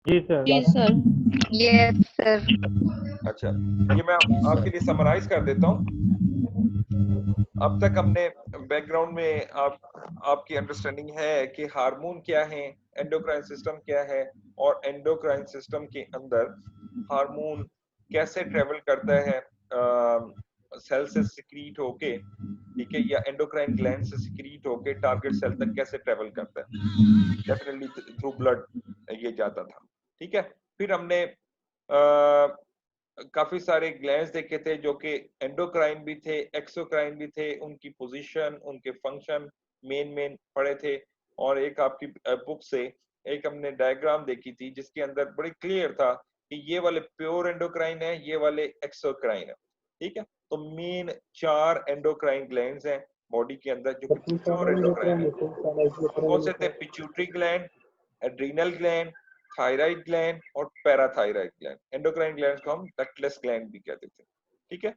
जी sir. जी sir. Yes sir. अच्छा, ये मैं आपके लिए समराइज कर देता हूँ। अब तक हमने बैकग्राउंड में आपकी अंडरस्टैंडिंग है कि हार्मोन क्या है, एंडोक्राइन सिस्टम क्या है, और एंडोक्राइन सिस्टम के अंदर हार्मोन कैसे ट्रेवल करता है सेल से सिक्रीट होके, ठीक है, या एंडोक्राइन ग्लैंड से सिक्रीट होके टारगेट सेल तक कैसे ट्रेवल करता है, डेफिनेटली थ्रू ब्लड ये जाता था। ठीक है, फिर हमने काफी सारे ग्लैंड्स देखे थे जो कि एंडोक्राइन भी थे, एक्सोक्राइन भी थे, उनकी पोजीशन, उनके फंक्शन मेन पढ़े थे। और एक आपकी बुक से एक हमने डायग्राम देखी थी जिसके अंदर बड़ी क्लियर था कि ये वाले प्योर एंडोक्राइन है, ये वाले एक्सोक्राइन है। ठीक है, तो मेन 4 एंडोक्राइन ग्लैंड्स हैं बॉडी के अंदर जो कि प्योर एंडोक्राइन है। कौन से थे? Pituitary gland, adrenal gland, thyroid gland और पैराथायराइड ग्लैंड। एंडोक्राइन ग्लैंड को हम डक्टलेस ग्लैंड भी कहते थे। ठीक है,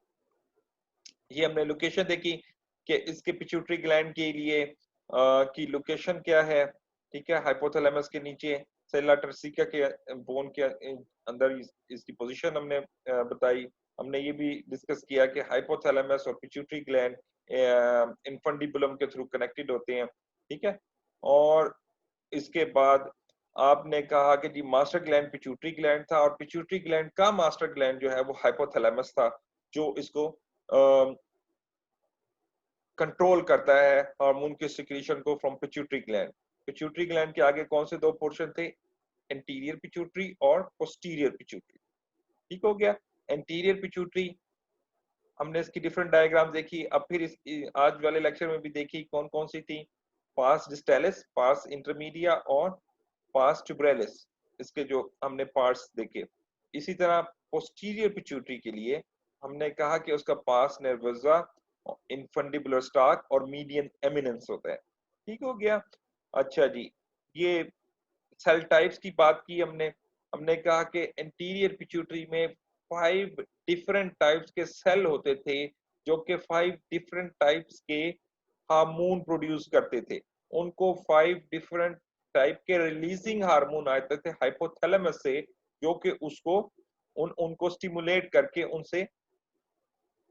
ये हमने लोकेशन देखी कि इसके पिट्यूटरी ग्लैंड के लिए की लोकेशन क्या है। ठीक है, हाइपोथैलेमस के नीचे सेल्ला टर्सिका के बोन के अंदर इसकी पोजीशन हमने बताई। हमने ये भी डिस्कस किया कि हाइपोथैलेमस और पिट्यूटरी ग्लैंड इन्फंडिबुलम के थ्रू कनेक्टेड होते हैं। ठीक है, और इसके बाद आपने कहा कि जी मास्टर ग्लैंड पिट्यूटरी ग्लैंड था, और पिट्यूटरी ग्लैंड का मास्टर ग्लैंड जो है वो हाइपोथैलेमस था, जो इसको कंट्रोल करता है हार्मोन के सिक्रीशन को from pituitary gland. Pituitary gland के आगे कौन से 2 पोर्शन थे? एंटीरियर पिट्यूटरी और पोस्टीरियर पिट्यूटरी। ठीक हो गया। एंटीरियर पिट्यूटरी हमने इसकी डिफरेंट डायग्राम देखी। अब फिर इस आज वाले लेक्चर में भी देखी कौन कौन सी थी। पास डिस्टेलिस, पास इंटरमीडिया और पास ट्यूबरेलिस, इसके जो हमने पार्ट्स देखे। इसी तरह पोस्टीरियर पिट्यूटरी के लिए हमने कहा कि उसका पास नर्वोसा, इनफंडिबुलर स्टाक और मीडियन एमिनेंस होता है। ठीक हो गया। अच्छा जी, ये सेल टाइप्स की बात की हमने। हमने कहा कि एंटीरियर पिट्यूटरी में 5 डिफरेंट टाइप्स के सेल होते थे जो कि 5 डिफरेंट टाइप्स के हार्मोन प्रोड्यूस करते थे। उनको 5 डिफरेंट टाइप के रिलीजिंग हार्मोन आते थे हाइपोथैलेमस से, जो कि उसको उनको स्टिमुलेट करके उनसे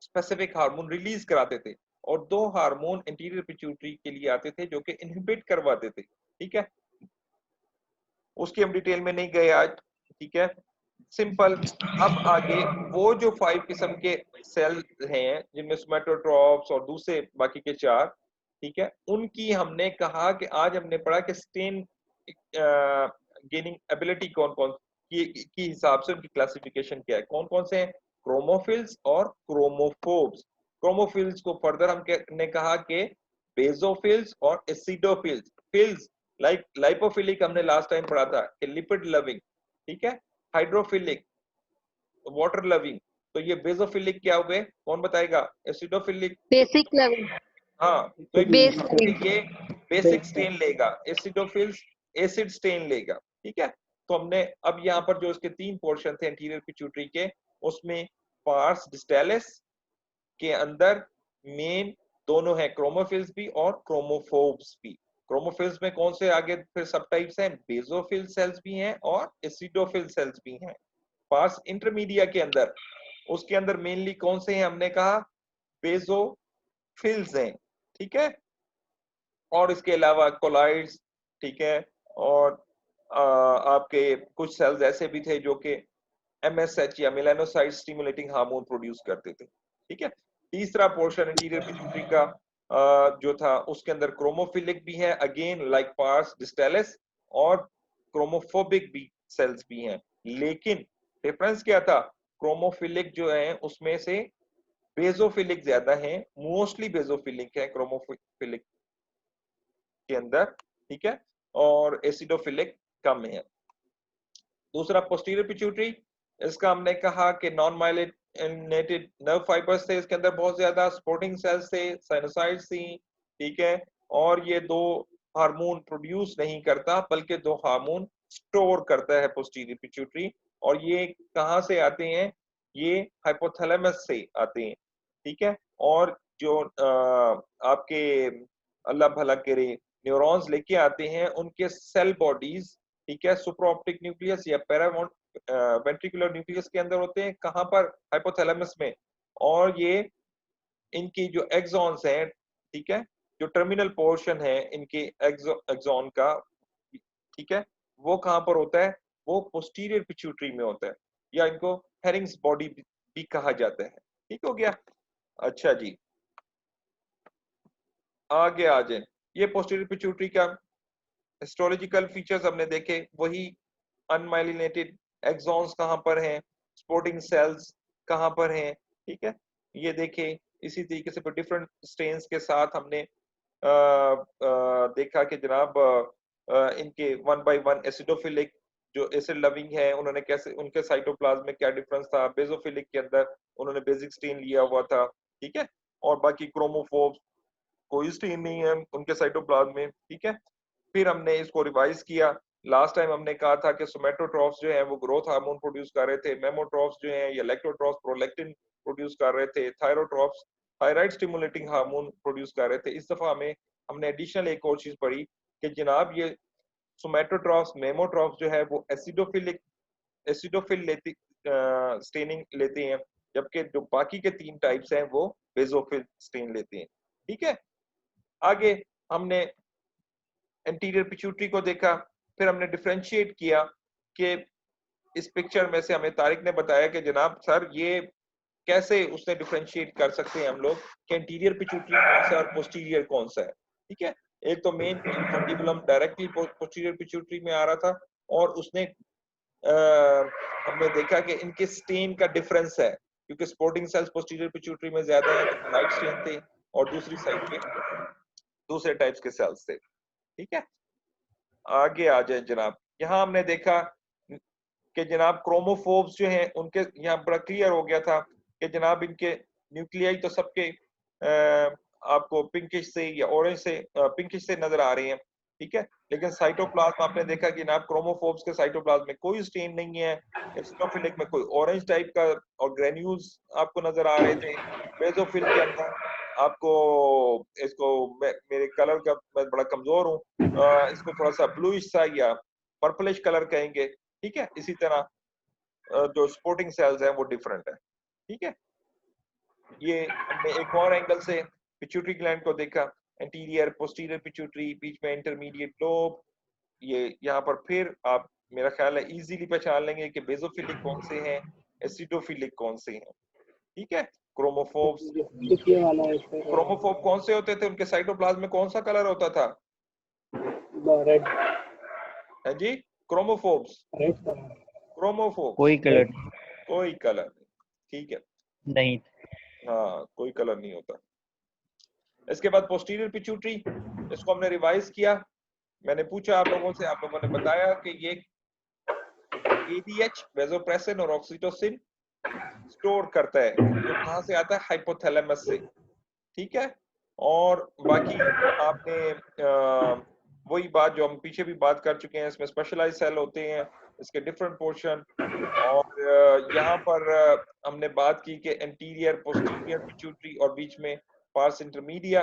स्पेसिफिक हार्मोन रिलीज कराते थे। और 2 हार्मोन इंटीरियर पिट्यूटरी के लिए आते थे जो कि इनहिबिट करवाते थे। ठीक है, उसकी हम डिटेल में नहीं गए आज। ठीक है, सिंपल। अब आगे वो जो 5 किस्म के सेल हैं जिनमें सोमैटोट्रॉप्स और दूसरे बाकी के 4, ठीक है, उनकी हमने कहा कि आज हमने पढ़ा कि स्टेन गेनिंग एबिलिटी कौन कौन की हिसाब से उनकी क्लासिफिकेशन क्या है, कौन कौन से हैं? क्रोमोफिल्स और क्रोमोफोब्स। क्रोमोफिल्स को फर्दर हमने कहा कि बेसोफिल्स और एसिडोफिल्स। फिल्स लाइक लाइपोफिलिक हमने लास्ट टाइम पढ़ा था कि लिपिड लविंग। ठीक है, हाइड्रोफिलिक, वाटर लविंग। तो ये बेसोफिलिक क्या हुए, कौन बताएगा? एसिडोफिलिक। Basic level. हाँ, तो बेसिक। ये बेसिक स्टेन लेगा, एसिडोफिल्स एसिड स्टेन लेगा। ठीक है, तो हमने अब यहाँ पर जो इसके 3 पोर्शन थे एंटीरियर पिट्यूटरी के, उसमें पार्स डिस्टेलिस के अंदर मेन दोनों है, क्रोमोफिल्स भी और क्रोमोफोब्स भी। क्रोमोफिल्स में कौन से आगे फिर सब टाइप्स हैं? बेसोफिल सेल्स भी हैं और एसिडोफिल सेल्स भी हैं। पार्स इंटरमीडिया के अंदर, उसके अंदर मेनली कौन से हैं? हमने कहा बेसोफिल्स हैं। ठीक है, और इसके अलावा कोलाइड्स, ठीक है, और आपके कुछ सेल्स ऐसे भी थे जो कि एमएसएच या मेलानोसाइट स्टिमुलेटिंग हार्मोन प्रोड्यूस करते थे। ठीक है, तीसरा पोर्शन इंटीरियर पिट्यूटरी का जो था उसके अंदर क्रोमोफिलिक भी है, अगेन लाइक पार्स डिस्टेलिस, और क्रोमोफोबिक भी सेल्स भी हैं। लेकिन डिफरेंस क्या था? क्रोमोफिलिक जो है उसमें से बेसोफिलिक ज्यादा है, मोस्टली बेसोफिलिक है क्रोमोफिलिक के अंदर। ठीक है, और एसिडोफिलिक कम है। दूसरा पोस्टीरियर पिट्यूटरी, इसका हमने कहा कि नॉन माइलिनेटेड नर्व फाइबर्स थे इसके अंदर बहुत ज्यादा, स्पोर्टिंग सेल्स थे, साइनोसाइड्स थी। ठीक है, और ये 2 हार्मोन प्रोड्यूस नहीं करता बल्कि 2 हार्मोन स्टोर करता है पोस्टीरियर पिट्यूटरी। और ये कहाँ से आते हैं? ये हाइपोथैलेमस से आते हैं। ठीक है, और जो आपके अल्लाह भला करे न्यूरॉन्स लेके आते हैं, उनके सेल बॉडीज ठीक है, सुपराऑप्टिक न्यूक्लियस या वेंट्रिकुलर न्यूक्लियस के अंदर होते हैं, कहां पर, हाइपोथैलेमस में। और ये इनकी जो एक्सॉन्स हैं, ठीक है, जो टर्मिनल पोर्शन है इनके एक्सॉन का, ठीक है, वो कहां पर होता है, वो पोस्टीरियर पिट्यूटरी में होता है, या इनको हेरिंग्स बॉडी भी कहा जाता है। ठीक हो गया। अच्छा जी, आगे आ जाए। ये पोस्टीरियर पिट्यूटरी का हिस्टोलॉजिकल फीचर्स हमने देखे, वही अनमाइलिनेटेड एक्सॉन्स कहां पर हैं, स्पोर्टिंग सेल्स कहां पर हैं, ठीक है, ये देखे। इसी तरीके से डिफरेंट स्टेन्स के साथ हमने देखा कि जनाब इनके वन बाय वन एसिडोफिलिक जो एसिड लविंग है, उन्होंने कैसे, उनके साइटोप्लाज्म में क्या डिफरेंस था, बेसोफिलिक के अंदर उन्होंने बेसिक स्टेन लिया हुआ था, ठीक है, और बाकी क्रोमोफोब्स कोई स्टेन नहीं है उनके साइटोप्लाज्म में, ठीक है। फिर हमने इसको रिवाइज किया। लास्ट टाइम हमने कहा था कि सोमेटोट्रॉफ्स जो है वो ग्रोथ हार्मोन प्रोड्यूस कर रहे थे, मेमोट्रॉफ्स जो है या लैक्टोट्रॉफ्स प्रोलैक्टिन प्रोड्यूस कर रहे थे, थायरोट्रॉफ्स थायराइड स्टिमुलेटिंग हार्मोन प्रोड्यूस कर रहे थे। इस दफा हमें हमने एडिशनल एक और चीज पढ़ी कि जनाब ये सोमेटोट्रॉफ्स मेमोट्रॉफ्स जो है वो एसिडोफिल लेती स्टेनिंग लेते हैं, जबकि जो बाकी के 3 टाइप्स हैं वो बेसोफिल स्टेन लेते हैं, ठीक है। आगे हमने एंटीरियर पिट्यूटरी को देखा, फिर हमने डिफरेंशिएट किया कि इस पिक्चर में से हमें तारिक ने बताया कि जनाब सर ये कैसे उसने डिफरेंशिएट कर सकते हैं हम लोग कि एंटीरियर पिट्यूटरी कौन सा है और पोस्टीरियर कौन सा है, ठीक है। एक तो मेन इंफंटिबुलम डायरेक्टली पोस्टीरियर पिट्यूटरी में आ रहा था, और उसने हमने देखा कि इनके स्टेन का डिफरेंस है, क्योंकि स्पोर्टिंग सेल्स पोस्टीरियर पिट्यूटरी में ज्यादा है तो लाइट स्टेन थे, और दूसरी साइड पे दूसरे टाइप्स के सेल्स थे, ठीक है। आगे आ जाए जनाब, यहाँ हमने देखा कि जनाब क्रोमोफोब्स जो हैं उनके यहाँ बड़ा क्लियर हो गया था कि जनाब इनके न्यूक्लियाई तो सबके आपको पिंकिश से या ऑरेंज से पिंकिश से नजर आ रहे हैं, ठीक है, लेकिन साइटोप्लाज्म आपने देखा कि जनाब क्रोमोफोब्स के साइटोप्लाज्म में कोई स्टेन नहीं है, एसिडोफिलिक में कोई ऑरेंज टाइप का और ग्रेन्यूल्स आपको नजर आ रहे थे। बेसोफिल के अंदर आपको इसको मेरे कलर का मैं बड़ा कमजोर हूँ, इसको थोड़ा सा ब्लूइश सा या पर्पलिश कलर कहेंगे, ठीक है। इसी तरह जो स्पोर्टिंग सेल्स हैं वो डिफरेंट है, ठीक है। ये हमने एक और एंगल से पिट्यूटरी ग्लैंड को देखा, एंटीरियर पोस्टीरियर पिट्यूटरी, बीच में इंटरमीडिएट लोब। ये यहाँ पर फिर आप मेरा ख्याल है इजीली पहचान लेंगे कि बेसोफिलिक कौन से हैं, एसिडोफिलिक कौन से हैं, ठीक है। क्रोमोफोब्स, ये वाला है सर, क्रोमोफोब कौन से होते थे, उनके साइटोप्लाज्म में कौन सा कलर होता था, रेड है जी, क्रोमोफोब्स, रेड कलर, क्रोमोफोब्स कोई कलर कोई कलर नहीं, ठीक है, नहीं। हाँ कोई कलर नहीं होता। इसके बाद पोस्टीरियर पिट्यूटरी, इसको हमने रिवाइज किया। मैंने पूछा आप लोगों से, आप लोगों ने बताया कि ये एडीएच वेसोप्रेसिन और ऑक्सीटोसिन स्टोर करता है, जो कहां से आता है, हाइपोथैलेमस से, ठीक है। और बाकी आपने वही बात जो हम पीछे भी बात कर चुके हैं, इसमें स्पेशलाइज्ड सेल होते हैं, इसके डिफरेंट पोर्शन। और यहाँ पर हमने बात की कि एंटीरियर पोस्टीरियर पिट्यूटरी और बीच में पार्स इंटरमीडिया,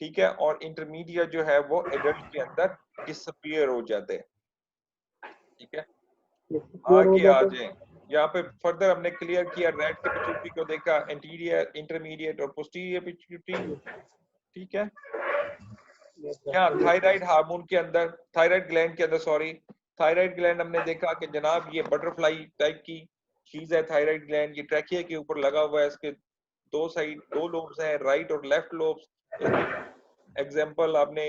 ठीक है, और इंटरमीडिया जो है वो एडल्ट के अंदर डिसअपीयर हो जाते हैं, ठीक है। आगे आ जाए, यहाँ पे फर्दर हमने क्लियर किया, रेड के पिट्यूटरी को देखा, एंटीरियर इंटरमीडिएट और पोस्टीरियर पिट्यूटरी, ठीक है। यहाँ थायराइड हार्मोन के अंदर, थायराइड ग्लैंड के अंदर, सॉरी, थायराइड ग्लैंड हमने देखा कि जनाब ये बटरफ्लाई टाइप की चीज है थायराइड ग्लैंड, ये ट्रैकिया के ऊपर लगा हुआ है, इसके दो साइड दो लोब्स हैं, राइट और लेफ्ट लोब्स। इसकी एग्जांपल आपने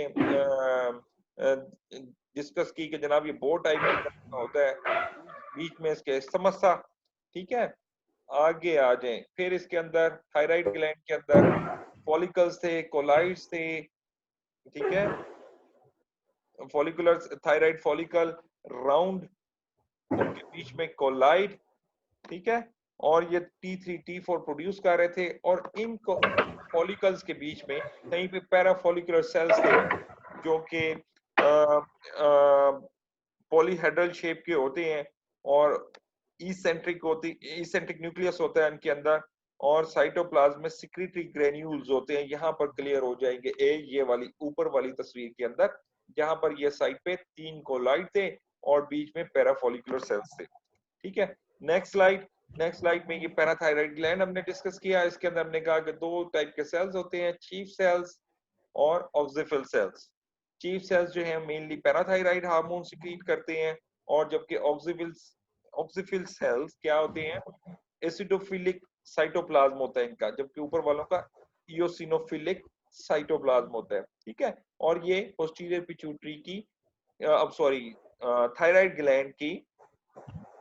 डिस्कस की कि जनाब ये बो टाइप का होता है, बीच में इसके समस्या, ठीक है। आगे आ जाएं, फिर इसके अंदर थायराइड ग्लैंड के अंदर फॉलिकल्स थे, कोलाइड्स थे, ठीक है, फॉलिकुलर थायराइड फॉलिकल राउंड, उनके बीच में कोलाइड, ठीक है, और ये T3 T4 प्रोड्यूस कर रहे थे, और इन फॉलिकल्स के बीच में कहीं पे पैराफॉलिकुलर सेल्स थे जो कि पॉलीहेड्रल शेप के होते हैं, और इसेंट्रिक न्यूक्लियस होता है इनके अंदर, और साइटोप्लाज्म में सिक्रीटरी ग्रेन्यूल्स होते हैं। यहाँ पर क्लियर हो जाएंगे ये वाली ऊपर वाली तस्वीर के अंदर, जहां पर ये साइड पे 3 कोलाइड थे और बीच में पैराफोलिकुलर सेल्स थे। ठीक है, नेक्स्ट स्लाइड में ये पैराथायराइड ग्लैंड हमने डिस्कस किया। इसके अंदर हमने कहा कि दो टाइप के सेल्स होते हैं, चीफ सेल्स और ऑक्सिफिल सेल्स। चीफ सेल्स जो है मेनली पैराथायराइड हार्मोन सिक्रीट करते हैं, और जबकि ऑक्सिफिल सेल्स क्या होते हैं, एसिडोफिलिक साइटोप्लाज्म होता है इनका, जबकि ऊपर वालों का इयोसिनोफिलिक साइटोप्लाज्म होता है। ठीक है, और ये पोस्टीरियर पिट्यूटरी की अब सॉरी थायराइड ग्लैंड की,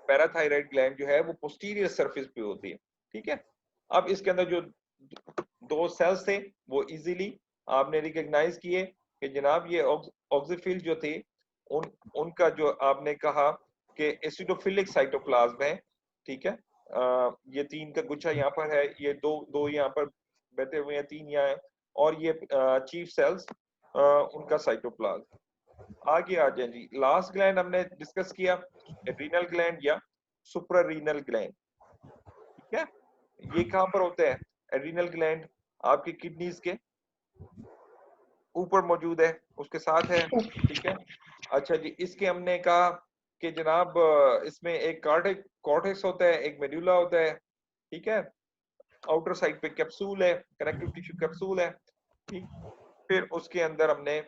पैराथायराइड ग्लैंड जो है वो पोस्टीरियर सरफेस पे होती है। ठीक है, अब इसके अंदर जो दो सेल्स थे वो इजीली आपने रिकॉग्नाइज किए कि जनाब ये ऑक्सिफिल जो थे उनका जो आपने कहा कि एसिडोफिलिक साइटोप्लाज्म है। ठीक है, ये तीन का गुच्छा यहाँ पर है, ये दो यहाँ पर बैठे हुए हैं, तीन यहाँ है, और ये चीफ सेल्स उनका साइटोप्लाज्म। आगे आ जाए जी, लास्ट ग्लैंड हमने डिस्कस किया एड्रीनल ग्लैंड या सुप्रारीनल ग्लैंड। ठीक है, ये कहां पर होता है? एड्रीनल ग्लैंड आपकी किडनीज के ऊपर मौजूद है, उसके साथ है। ठीक है, अच्छा जी, इसके हमने कहा कि जनाब इसमें एक कॉर्टेक्स होता है, एक मेडुला होता है। ठीक है, आउटर साइड पे कैप्सूल है, कनेक्टिव टिश्यू कैप्सूल है। ठीक, फिर उसके अंदर हमने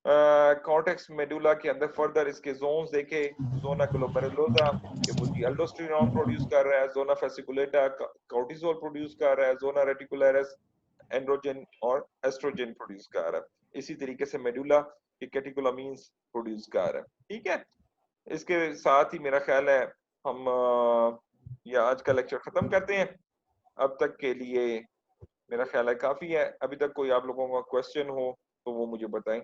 कॉर्टेक्स मेडुला के अंदर फर्दर इसके जोन्स देखे, जोना ग्लोमेरुलोसा कि वो जी अल्डोस्टेरोन प्रोड्यूस कर रहा है, जोना फेसिकुलेटा कॉर्टिसोल प्रोड्यूस कर रहा है, जोना रेटिकुलरिस एंड्रोजन और एस्ट्रोजन प्रोड्यूस कर रहा है। इसी तरीके से मेडुला के कैटेकोलामीन्स प्रोड्यूस कर रहा है। ठीक है, इसके साथ ही मेरा ख्याल है हम ये आज का लेक्चर खत्म करते हैं। अब तक के लिए मेरा ख्याल है काफी है। अभी तक कोई आप लोगों का क्वेश्चन हो तो वो मुझे बताएं।